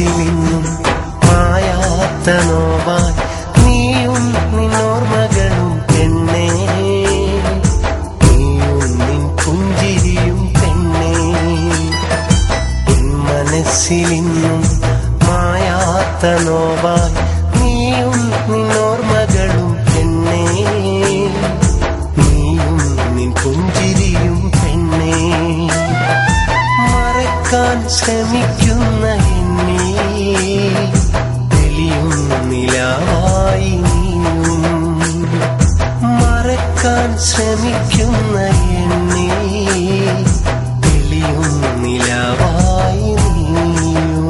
മനസ്സിലിന്നും മായാത്ത നോവായി നീയും നിന്നോർമകളും പെണ്ണേ, നീയും നിൻ പുഞ്ചിരിയും പെണ്ണേ. എൻ മനസ്സിലിന്നും മായാത്ത നോവായി നീയും നിന്നോർമകളും പെണ്ണേ, നീയും നിൻ പുഞ്ചിരിയും പെണ്ണേ. മറക്കാൻ ശ്രമിക്കുന്ന എന്നെ തെളിയും നിലാവായി നീയും, മറക്കാൻ ശ്രമിക്കുന്ന എന്നെ തെളിയും നിലാവായി നീയും.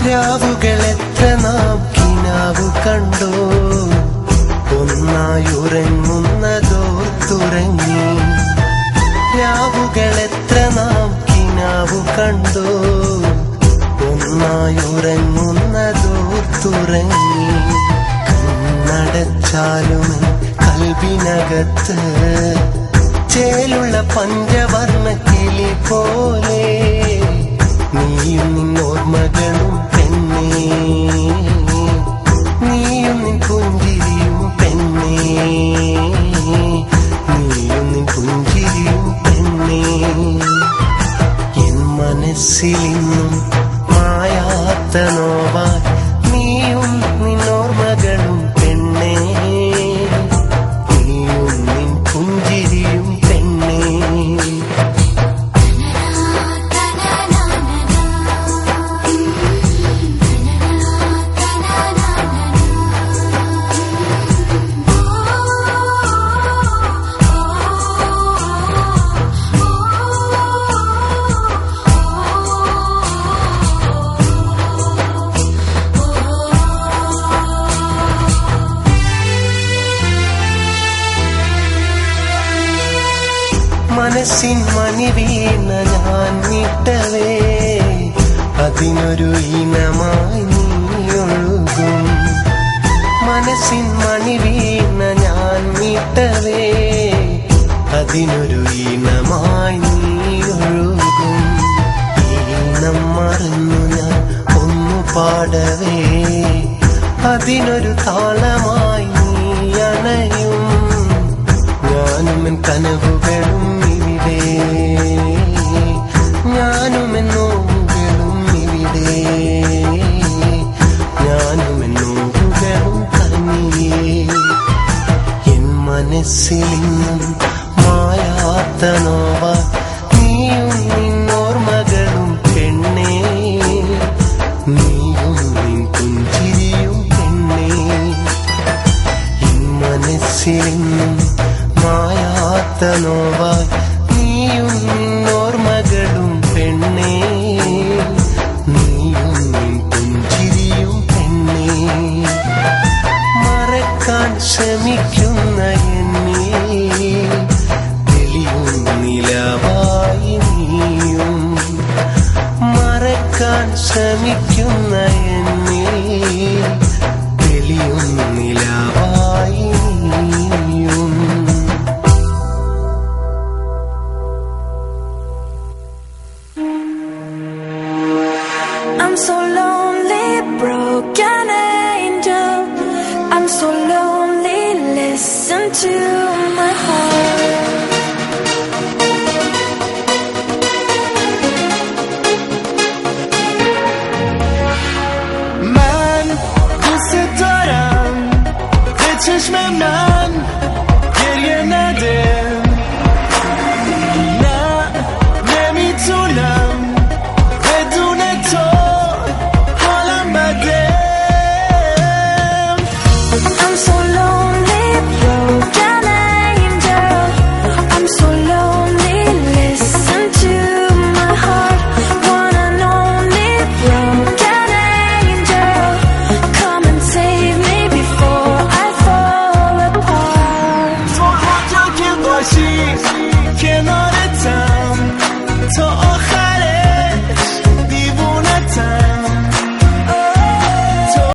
രാവുകളെത്ര നാം കിനാവു കണ്ടോ, ഒന്നായുറങ്ങുന്നതോർത്തുറങ്ങി. രാവുകളെത്ര നാം കിനാവു കണ്ടോ, ഒന്നായുറങ്ങുന്നതോർത്തുറങ്ങി. കണ്ണടച്ചാലും കൽബിനകത്ത് ചേലുള്ള പഞ്ചവർണ്ണ കിളി പോലെ നീയും നിന്നോർമകളും പെണ്ണേ, നീയും നിൻ പുഞ്ചിരിയും പെണ്ണേ, നീയും നിൻ പുഞ്ചിരിയും പെണ്ണേ. എൻ മനസ്സിലിന്നും മായാത്ത നോവായി നീയും നിന്നോർമകളും പെണ്ണേ, നീയും നിൻ പുഞ്ചിരിയും പെണ്ണേ. മനസ്സിൻ മണി വീണ ഞാൻ വിട്ടവേ, അതിനൊരു ഈണമായി നീയൊഴുകും. മനസ്സിൻ മണി വീണ ഞാൻ വിട്ടവേ, അതിനൊരു ഈണമായി നീയൊഴുകും. ഈണം മറന്നു ഞാൻ ഒന്നു പാടവേ, അതിനൊരു താളമായി നീ അണയും. ഞാനും എൻ കനവുകളും ഇവിടെ, ഞാനും എൻ നോവുകളും ഇവിടെ, ഞാനും എൻ നോവുകളും തനിയേ. എൻ മനസ്സിലിന്നും മായാത്ത നോവായി നീയും നിന്നോർമകളും പെണ്ണേ, നീയും നിൻ പുഞ്ചിരിയും പെണ്ണേ. എൻ മനസ്സിലിന്നും മായാത്ത നോവായി നീയും നിന്നോർമകളും പെണ്ണേ, നീയും നിൻ പുഞ്ചിരിയും പെണ്ണേ. മറക്കാൻ ശ്രമിക്കുന്ന എന്നെ തെളിയും നിലാവായി നീയും, മറക്കാൻ ശ്രമിക്കുന്ന എന്നെ തെളിയും നിലാവായി നീയും. I'm so lonely, broken angel. I'm so lonely, listen to me.